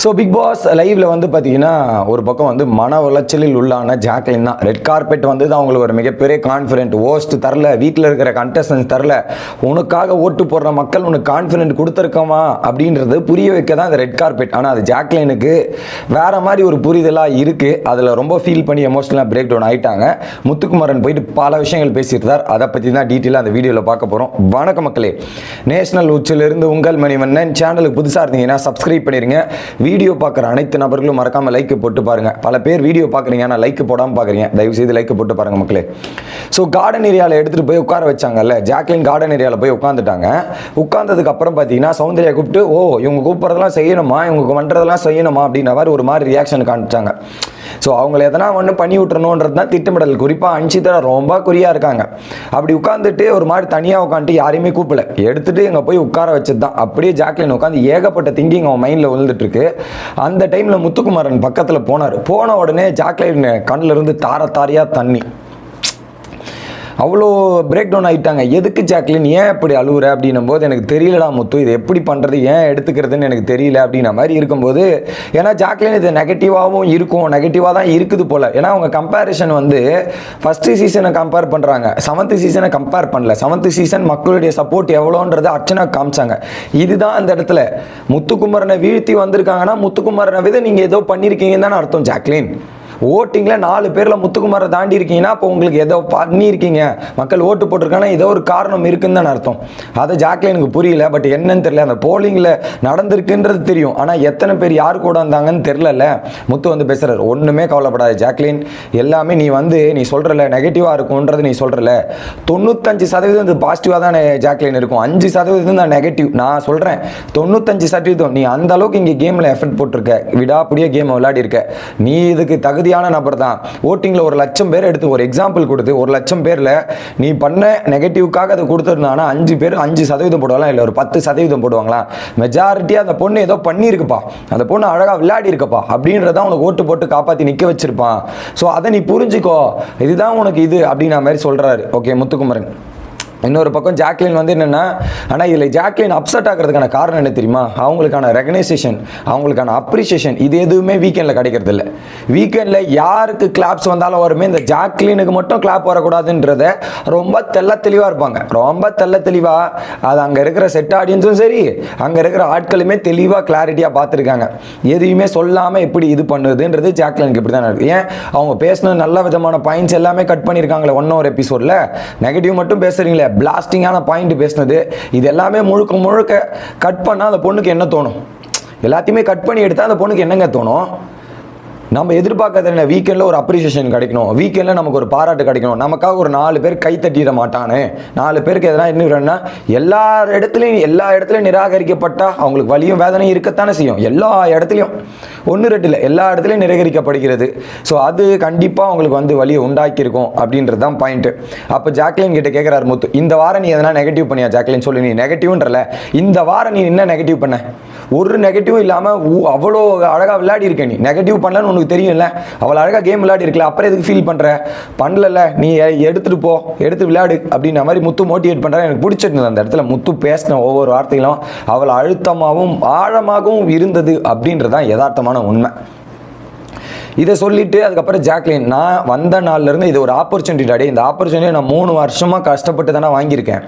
So big pass லைவ்ல வந்து பார்த்தீங்கன்னா ஒரு பக்கம் வந்து மன உளைச்சலில் உள்ளான ஜாக்லின் தான். ரெட் கார்பெட் வந்து தான் அவங்களுக்கு ஒரு மிகப்பெரிய கான்ஃபிடென்ட். ஓஸ்ட் தரல, வீட்டில் இருக்கிற கண்டஸ்டன்ஸ் தரல, உனக்காக ஓட்டு போடுற மக்கள் உனக்கு கான்ஃபிடென்ட் கொடுத்துருக்கோமா அப்படின்றது புரிய வைக்க தான் அந்த ரெட் கார்பெட். ஆனால் அது ஜாக்லினுக்கு வேற மாதிரி ஒரு புரிதலாக இருக்குது. அதில் ரொம்ப ஃபீல் பண்ணி எமோஷனலாக பிரேக் டவுன் ஆகிட்டாங்க. முத்துக்குமரன் போயிட்டு பல விஷயங்கள் பேசியிருந்தார். அதை பற்றி தான் டீட்டெயிலாக அந்த வீடியோவில் பார்க்க போகிறோம். வணக்கம் மக்களே, நேஷனல் உச்சிலிருந்து உங்கள் மணிவண்ணன். சேனலுக்கு புதுசாக இருந்தீங்கன்னா சப்ஸ்கிரைப் பண்ணிடுங்க. வீடியோ பார்க்குற அனைத்து நபர்களும் மறக்காமல் லைக் போட்டு பாருங்கள். பல பேர் வீடியோ பார்க்குறீங்க ஆனால் லைக் போடாமல் பார்க்குறீங்க. தயவு செய்து லைக் போட்டு பாருங்கள் மக்களே. ஸோ கார்டன் ஏரியாவில் எடுத்துகிட்டு போய் உட்கார வச்சாங்கல்ல, ஜாக்லின் கார்டன் ஏரியாவில் போய் உட்காந்துட்டாங்க. உட்காந்ததுக்கு அப்புறம் பார்த்தீங்கன்னா சௌந்தர்யா கூப்பிட்டு, ஓ இவங்க கூப்பிட்றதெல்லாம் செய்யணுமா, இவங்க பண்ணுறதெல்லாம் செய்யணுமா அப்படின்ற மாதிரி ஒரு மாதிரி ரியாக்ஷன் காமிச்சாங்க. ஸோ அவங்கள எதனா ஒன்று பண்ணி விட்டுறணுன்றது தான் திட்டமிடல். குறிப்பாக அன்ஷிதா ரொம்ப குறியாக இருக்காங்க. அப்படி உட்காந்துட்டு ஒரு மாதிரி தனியாக உட்காந்துட்டு யாரையுமே கூப்பிடல, எடுத்துகிட்டு எங்கே போய் உட்கார வச்சது தான். அப்படியே ஜாக்லின் உட்காந்து ஏகப்பட்ட திங்கிங் அவன் மைண்டில் விழுந்துட்டு இருக்கு. அந்த டைமில் முத்துக்குமரன் பக்கத்தில் போனார். போன உடனே ஜாக்லின் கண்ணில் இருந்து தார தாரியாக தண்ணி. அவ்வளோ பிரேக் டவுன் ஆகிட்டாங்க. எதுக்கு ஜாக்லின், ஏன் இப்படி அழுகுற அப்படின்னும் போது, எனக்கு தெரியலடா முத்து, இது எப்படி பண்ணுறது, ஏன் எடுத்துக்கிறதுன்னு எனக்கு தெரியல அப்படின்ன மாதிரி இருக்கும்போது, ஏன்னா ஜாக்லின் இது நெகட்டிவாகவும் இருக்கும், நெகட்டிவாக தான் இருக்குது போல். ஏன்னா அவங்க கம்பேரிஷன் வந்து ஃபஸ்ட்டு சீசனை கம்பேர் பண்ணுறாங்க, 7th சீசனை கம்பேர் பண்ணல. 7th சீசன் மக்களுடைய சப்போர்ட் எவ்வளோன்றது அர்ச்சனா காமிச்சாங்க. இதுதான் அந்த இடத்துல முத்துக்குமரனை வீழ்த்தி வந்திருக்காங்கன்னா, முத்துக்குமரனை வித நீங்கள் ஏதோ பண்ணியிருக்கீங்கன்னு தானே அர்த்தம். ஜாக்லின் ஓட்டிங்கில் 4 பேரில் முத்துக்குமாரை தாண்டி இருக்கீங்கன்னா அப்போ உங்களுக்கு ஏதோ பண்ணியிருக்கீங்க, மக்கள் ஓட்டு போட்டிருக்காங்கன்னா ஏதோ ஒரு காரணம் இருக்குன்னு தான் அர்த்தம். அதை ஜாக்லினுக்கு புரியல. பட் என்னன்னு தெரியல, அந்த போலிங்கில் நடந்திருக்குன்றது தெரியும், ஆனால் எத்தனை பேர் யார் கூட வந்தாங்கன்னு தெரிலல. முத்து வந்து பேசுகிறார், ஒன்றுமே கவலைப்படாது ஜாக்லின், எல்லாமே நீ சொல்கிறல நெகட்டிவாக இருக்கும்ன்றது நீ சொல்கிறல, 95% இது பாசிட்டிவாக தான் ஜாக்லின் இருக்கும், 5% தான் நெகட்டிவ். நான் சொல்கிறேன் 95% நீ அந்த அளவுக்கு இங்கே கேமில் எஃபர்ட் போட்டிருக்க, விடாப்படியே கேம் விளையாடி இருக்க, நீ இதுக்கு தகுதி நபர் தான். ஓட்டிங்ல 1,00,000 பேர் எடுத்து ஒரு எக்ஸாம்பிள் கொடுத்து 1,00,000 பேர்ல நீ பண்ண நெகட்டிவ்காக அதை கொடுத்துருந்தானா 5 பேர் 5% போடுவாங்களா, இல்லை ஒரு 10% போடுவாங்களா? மெஜாரிட்டியா அந்த பொண்ணு ஏதோ பண்ணியிருக்குப்பா, அந்த பொண்ணு அழகா விளையாடி இருக்கப்பா அப்படின்றத உனக்கு ஓட்டு போட்டு காப்பாற்றி நிற்க வச்சிருப்பான். ஸோ அதை நீ புரிஞ்சுக்கோ, இதுதான் உனக்கு இது அப்படின்ற மாதிரி சொல்றாரு. ஓகே முத்துக்குமரன். இன்னொரு பக்கம் ஜாக்லின் வந்து என்னென்னா, ஆனால் இதில் ஜாக்லின் அப்செட் ஆகிறதுக்கான காரணம் என்ன தெரியுமா? அவங்களுக்கான ரெகனைசேஷன், அவங்களுக்கான அப்ரிசியேஷன் இது எதுவுமே வீக்கெண்டில் கிடைக்கிறது இல்லை. வீக்கெண்டில் யாருக்கு கிளாப்ஸ் வந்தாலும் வருமே, இந்த ஜாக்லினுக்கு மட்டும் கிளாப் வரக்கூடாதுன்றத ரொம்ப தெளிவாக இருப்பாங்க. ரொம்ப தெளிவாக அது அங்கே இருக்கிற செட் ஆடியன்ஸும் சரி, அங்கே இருக்கிற ஆட்களுமே தெளிவாக கிளாரிட்டியாக பார்த்துருக்காங்க. எதையுமே சொல்லாமல் எப்படி இது பண்ணுறதுன்றது ஜாக்லினுக்கு இப்படி தான் இருக்குது. ஏன் அவங்க பேசின நல்ல விதமான பாயிண்ட்ஸ் எல்லாமே கட் பண்ணியிருக்காங்களே 1 எபிசோடில், நெகட்டிவ் மட்டும் பேசுகிறீங்களே, பிளாஸ்டிங்கான பாயிண்ட் பேசினது இது எல்லாமே முழுக்க கட் பண்ணால் அந்த பொண்ணுக்கு என்ன தோணும்? எல்லாத்தையுமே கட் பண்ணி எடுத்தால் அந்த பொண்ணுக்கு என்னங்க தோணும்? நம்ம எதிர்பார்க்கறது என்ன? வீக்கெண்டில் ஒரு அப்ரிசியேஷன் கிடைக்கணும், வீக்கெண்டில் நமக்கு ஒரு பாராட்டு கிடைக்கணும், நமக்காக ஒரு 4 பேர் கை தட்டிட மாட்டானே, 4 பேருக்கு எதனா என்ன, எல்லா இடத்துலையும் நிராகரிக்கப்பட்டால் அவங்களுக்கு வலியும் வேதனையும் இருக்கத்தானே செய்யும். எல்லா இடத்துலையும் 1-2 இல்லை, எல்லா இடத்துலையும் நிராகரிக்கப்படுகிறது. ஸோ அது கண்டிப்பாக அவங்களுக்கு வந்து வலியை உண்டாக்கியிருக்கும் அப்படின்றது தான் பாயிண்ட்டு. அப்போ ஜாக்லின் கிட்ட கேட்குறாரு முத்து, இந்த வாரம் நீ எதனா நெகட்டிவ் பண்ணியா ஜாக்லின்? சொல்லி, நீ நெகட்டிவ்ன்றல, இந்த வாரம் நீ என்ன நெகட்டிவ் பண்ண? ஒரு நெகட்டிவும் இல்லாமல் அவ்வளோ அழகாக விளையாடி இருக்க. நீ நெகட்டிவ் பண்ணலன்னு உனக்கு தெரியும்ல, அவ்வளோ அழகாக கேம் விளையாடி இருக்கல, அப்புறம் எதுக்கு ஃபீல் பண்ணுற? பண்ணல, நீ எடுத்துகிட்டு போ, எடுத்து விளையாடு அப்படின்ற மாதிரி முத்து மோட்டிவேட் பண்ணுறா. எனக்கு பிடிச்சிருந்தது அந்த இடத்துல முத்து பேசின ஒவ்வொரு வார்த்தைகளும் அவ்வளோ அழுத்தமாகவும் ஆழமாகவும் இருந்தது அப்படின்றதான் யதார்த்தமான உண்மை. இதை சொல்லிட்டு அதுக்கப்புறம் ஜாக்லின், நான் வந்த நாள்லேருந்து இது ஒரு ஆப்பர்ச்சுனிட்டி டாடி, இந்த ஆப்பர்ச்சுனிட்டியை நான் 3 வருஷமாக கஷ்டப்பட்டு தானே வாங்கியிருக்கேன்.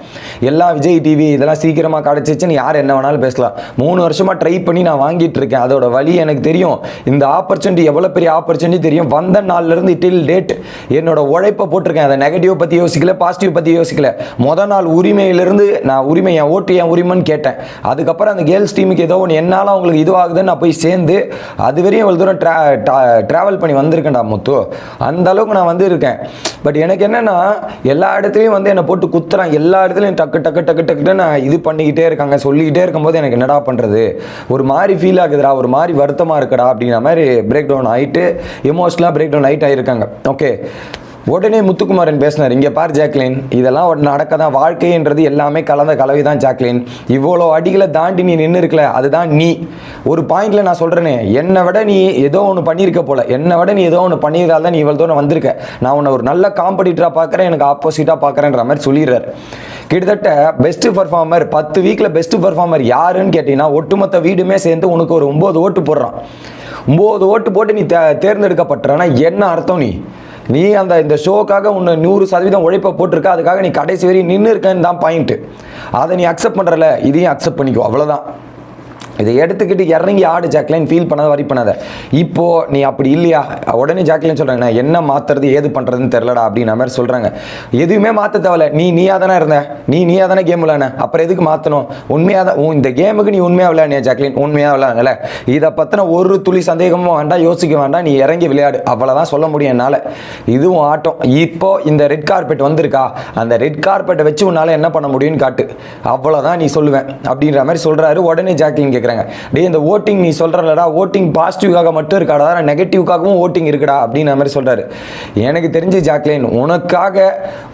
எல்லா விஜய் டிவி இதெல்லாம் சீக்கிரமாக கிடச்சிச்சுன்னு யார் என்ன வேணாலும் பேசலாம். 3 வருஷமாக ட்ரை பண்ணி நான் வாங்கிட்டு இருக்கேன். அதோட வழி எனக்கு தெரியும். இந்த ஆப்பர்ச்சுனிட்டி எவ்வளோ பெரிய ஆப்பர்ச்சுனிட்டி தெரியும். வந்த நாள்லேருந்து டில் டேட் என்னோட உழைப்பை போட்டிருக்கேன். அதை நெகட்டிவ் பற்றி யோசிக்கல, பாசிட்டிவ் பற்றி யோசிக்கல. நாள் உரிமையிலிருந்து நான் உரிமை, என் ஓட்டு என் உரிமைன்னு கேட்டேன். அதுக்கப்புறம் அந்த கேர்ள்ஸ் டீமுக்கு ஏதோ ஒன்று என்னால் அவங்களுக்கு இதுவாகுதுன்னு நான் போய் சேர்ந்து அது வரையும் இவ்வளோ தூரம் ட்ராவல் பண்ணி வந்திருக்கேன்டா முத்து, அந்த அளவுக்கு நான் வந்து இருக்கேன். பட் எனக்கு என்னன்னா, எல்லா இடத்துலையும் வந்து என்னை போட்டு குத்துறான், எல்லா இடத்துலையும் டக்கு நான் இது பண்ணிக்கிட்டே இருக்காங்க. சொல்லிக்கிட்டே இருக்கும்போது எனக்கு என்னடா பண்ணுறது, ஒரு மாதிரி ஃபீல் ஆகுதுடா, ஒரு மாதிரி வருத்தமாக இருக்குடா அப்படிங்கிற மாதிரி பிரேக் டவுன் ஆகிட்டு எமோஷனலாக பிரேக் டவுன் ஆகிட்டு ஆகிருக்காங்க. ஓகே, உடனே முத்துக்குமரன் பேசினார், இங்கே பார் ஜாக்லின், இதெல்லாம் நடக்க தான், வாழ்க்கைன்றது எல்லாமே கலந்த கலவை தான் ஜாக்லின். இவ்வளோ அடிகளை தாண்டி நீ நின்று இருக்கல, அதுதான் நீ. ஒரு பாயிண்ட்ல நான் சொல்கிறேனே, என்னை விட நீ ஏதோ ஒன்று பண்ணியிருக்க போல, என்னை விட நீ ஏதோ ஒன்று பண்ணியிருந்தால் தான் நீ இவ்வளோ தூரம் வந்திருக்க. நான் உன்னை ஒரு நல்ல காம்படிட்டராக பார்க்குறேன், எனக்கு ஆப்போசிட்டாக பார்க்குறேன்ற மாதிரி சொல்லிடுறாரு. கிட்டத்தட்ட பெஸ்ட் பர்ஃபார்மர் 10 வீக்கில் பெஸ்ட் பர்ஃபார்மர் யாருன்னு கேட்டிங்கன்னா ஒட்டுமொத்த வீடுமே சேர்ந்து உனக்கு ஒரு 9 ஓட்டு போடுறான். 9 ஓட்டு போட்டு நீ தேர்ந்தெடுக்கப்பட்டனா என்ன அர்த்தம்? நீ இந்த ஷோக்காக உன்னை 100% உழைப்பை போட்டிருக்க, அதுக்காக நீ கடைசி வரையும் நின்று இருக்கன்னு தான் பாயிண்ட்டு. அதை நீ அக்செப்ட் பண்ணுறல, இதையும் அக்செப்ட் பண்ணிக்கோ, அவ்வளோதான். இதை எடுத்துக்கிட்டு இறங்கி ஆடு ஜாக்லின், ஃபீல் பண்ணாத வரி பண்ணாத. இப்போது நீ அப்படி இல்லையா, உடனே ஜாக்லின் சொல்கிறாங்க நான் என்ன மாற்றுறது ஏது பண்ணுறதுன்னு தெரிலடா அப்படின்ற மாதிரி சொல்கிறாங்க. எதுவுமே மாற்ற தேவையில்ல, நீயா தானே இருந்த, நீயா தானே கேம் விளையாட, அப்புறம் எதுக்கு மாற்றணும்? உண்மையாக தான் இந்த கேமுக்கு நீ உண்மையாக விளையாடியா ஜாக்லின்? உண்மையாக விளையாடல. இதை பற்றின ஒரு துளி சந்தேகமும் வேண்டாம், யோசிக்க வேண்டாம், நீ இறங்கி விளையாடு, அவ்வளோதான் சொல்ல முடியும் என்னால். இதுவும் ஆட்டம். இப்போது இந்த ரெட் கார்பெட் வந்திருக்கா, அந்த ரெட் கார்பெட்டை வச்சு உன்னால் என்ன பண்ண முடியும்னு காட்டு, அவ்வளோதான் நீ சொல்லுவேன் அப்படின்ற மாதிரி சொல்கிறாரு. உடனே ஜாக்லின் கேட்குறாங்க, டேய் இந்த ஓட்டிங் நீ சொல்கிறலடா, ஓட்டிங் பாசிட்டிவ்காக மட்டும் இருக்காடா, நெகட்டிவ்காகவும் ஓட்டிங் இருக்குடா அப்படின்ற மாதிரி சொல்கிறாரு. எனக்கு தெரிஞ்சு ஜாக்லின் உனக்காக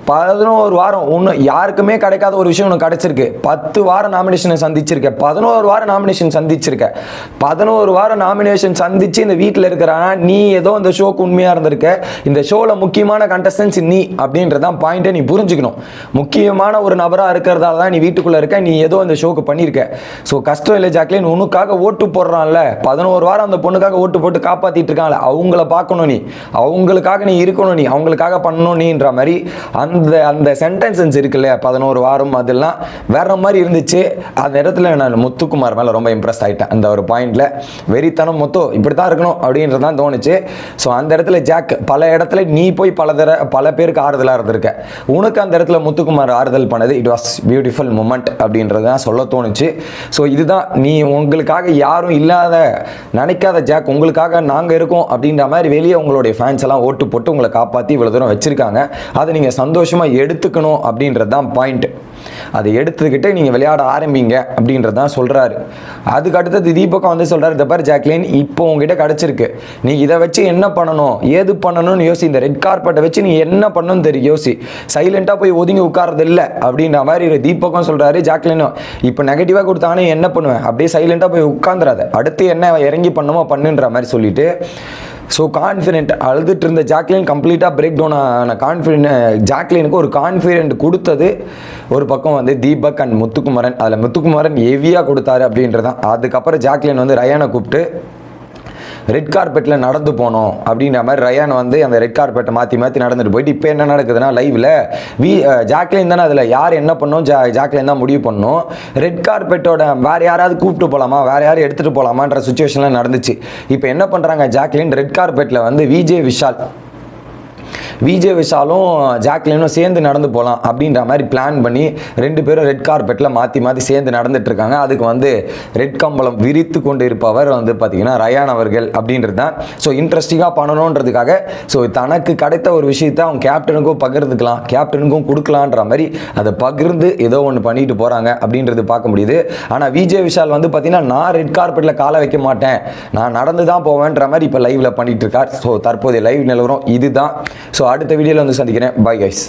11 வாரம் ஒன்று யாருக்குமே கிடைக்காத ஒரு விஷயம் உனக்கு கிடைச்சிருக்கு. 10 வாரம் நாமினேஷனை சந்திச்சிருக்க, 11 வாரம் நாமினேஷன் சந்திச்சிருக்க. 11 வாரம் நாமினேஷன் சந்திச்சு இந்த வீட்டில் இருக்கிறானா நீ ஏதோ இந்த ஷோக்கு உண்மையாக இருந்திருக்க. இந்த ஷோவில் முக்கியமான கண்டஸ்டன்ஸ் நீ அப்படின்றதான் பாயிண்ட்டை நீ புரிஞ்சுக்கணும். முக்கியமான ஒரு நபராக இருக்கிறதால தான் நீ வீட்டுக்குள்ளே இருக்க, நீ ஏதோ இந்த ஷோக்கு பண்ணியிருக்க. ஸோ கஷ்டம் இல்லை ஜாக்லின், உனக்காக ஓட்டு போடுறான்ல, 11 வாரம் அந்த பொண்ணுக்காக ஓட்டு போட்டு காப்பாற்றிட்டு இருக்கான்ல, அவங்கள பார்க்கணும் நீ, அவங்களுக்காக நீ இருக்கணும், நீ அவங்களுக்காக பண்ணணும் நீன்ற மாதிரி அந்த சென்டென்சன்ஸ் இருக்குல்ல 11 வாரம், அதெல்லாம் வேற மாதிரி இருந்துச்சு. அந்த இடத்துல நான் முத்துக்குமார் மேலே ரொம்ப இம்ப்ரெஸ் ஆகிட்டேன். அந்த ஒரு பாயிண்டில் வெறித்தனம் முத்து இப்படி தான் இருக்கணும் அப்படின்றது தான் தோணுச்சு. ஸோ அந்த இடத்துல ஜாக் பல இடத்துல நீ போய் பல பேருக்கு ஆறுதலாக இருந்திருக்க, உனக்கு அந்த இடத்துல முத்துக்குமார் ஆறுதல் பண்ணது இட் வாஸ் பியூட்டிஃபுல் மூமெண்ட் அப்படின்றது தான் சொல்ல தோணுச்சு. ஸோ இதுதான் நீ உங்களுக்காக யாரும் இல்லாத நினைக்காத ஜாக், உங்களுக்காக நாங்கள் இருக்கோம் அப்படின்ற மாதிரி வெளியே உங்களுடைய ஃபேன்ஸ் எல்லாம் ஓட்டு போட்டு உங்களை காப்பாற்றி இவ்வளோ தூரம் வச்சுருக்காங்க. அதை நீங்கள் சந்தோஷமாக எடுத்துக்கணும் அப்படின்றது தான் பாயிண்ட். அதை எடுத்துக்கிட்டு நீங்கள் விளையாட ஆரம்பிங்க அப்படின்றது தான் சொல்கிறாரு. அதுக்கு அடுத்தது தீபகம் வந்து சொல்கிறார், இந்த பாரு ஜாக்லின் இப்போ உங்ககிட்ட கிடச்சிருக்கு, நீ இதை வச்சு என்ன பண்ணணும் ஏது பண்ணணும்னு யோசி, இந்த ரெட் கார்பெட்டை வச்சு நீ என்ன பண்ணணும்னு தெரியும் யோசி, சைலண்ட்டாக போய் ஒதுங்கி உட்கார்றது இல்லை அப்படின்ற மாதிரி தீபகம் சொல்கிறாரு. ஜாக்லினும் இப்போ நெகட்டிவாக கொடுத்தானே என்ன பண்ணுவேன், அப்படியே சைலண்ட்டாக போய் உட்காந்துடாத, அடுத்து என்ன இறங்கி பண்ணுமோ பண்ணுன்ற மாதிரி சொல்லிட்டு ஸோ கான்ஃபிடென்ட் அழுதுட்டு இருந்த ஜாக்லின் கம்ப்ளீட்டாக பிரேக் டவுன் ஆன ஜாக்லினுக்கு ஒரு கான்ஃபிடென்ட் கொடுத்தது ஒரு பக்கம் வந்து தீபக் அண்ட் முத்துக்குமரன். அதில் முத்துக்குமரன் ஹெவியாக கொடுத்தாரு அப்படின்றதான். அதுக்கப்புறம் ஜாக்லின் வந்து ரயானை கூப்பிட்டு ரெட் கார்பெட்டில் நடந்து போனோம் அப்படின்ற மாதிரி ரயான் வந்து அந்த ரெட் கார்பெட்டை மாற்றி நடந்துட்டு போயிட்டு இப்போ என்ன நடக்குதுன்னா லைவில் ஜாக்லின் தானே அதில் யார் என்ன பண்ணோம், ஜாக்லின் தான் முடிவு பண்ணோம். ரெட் கார்பெட்டோட வேறு யாராவது கூப்பிட்டு போகலாமா, வேறு யாரும் எடுத்துகிட்டு போகலாமான்ற சுச்சுவேஷன்லாம் நடந்துச்சு. இப்போ என்ன பண்ணுறாங்க ஜாக்லின் ரெட் கார்பெட்டில் வந்து விஜய் விஷாலும் ஜாக்லினும் சேர்ந்து நடந்து போகலாம் அப்படின்ற மாதிரி பிளான் பண்ணி 2 பேரும் ரெட் கார்பெட்டில் மாற்றி சேர்ந்து நடந்துட்டு இருக்காங்க. அதுக்கு வந்து ரெட் கம்பளம் விரித்து கொண்டு இருப்பவர் வந்து பார்த்திங்கன்னா ரயான் அவர்கள் அப்படின்றது தான். ஸோ இன்ட்ரெஸ்டிங்காக பண்ணணுன்றதுக்காக ஸோ தனக்கு கிடைத்த ஒரு விஷயத்தை அவங்க கேப்டனுக்கும் பகிர்ந்துக்கலாம், கேப்டனுக்கும் கொடுக்கலான்ற மாதிரி அதை பகிர்ந்து ஏதோ ஒன்று பண்ணிட்டு போகிறாங்க அப்படின்றது பார்க்க முடியுது. ஆனால் விஜய் விஷால் வந்து பார்த்திங்கன்னா நான் ரெட் கார்பெட்டில் காலை வைக்க மாட்டேன், நான் நடந்து தான் போவேன்ற மாதிரி இப்போ லைவில் பண்ணிட்டு இருக்கார். ஸோ தற்போதைய லைவ் நிலவரம் இதுதான். ஸோ அடுத்த வீடியோவில் வந்து சந்திக்கிறேன். Bye guys.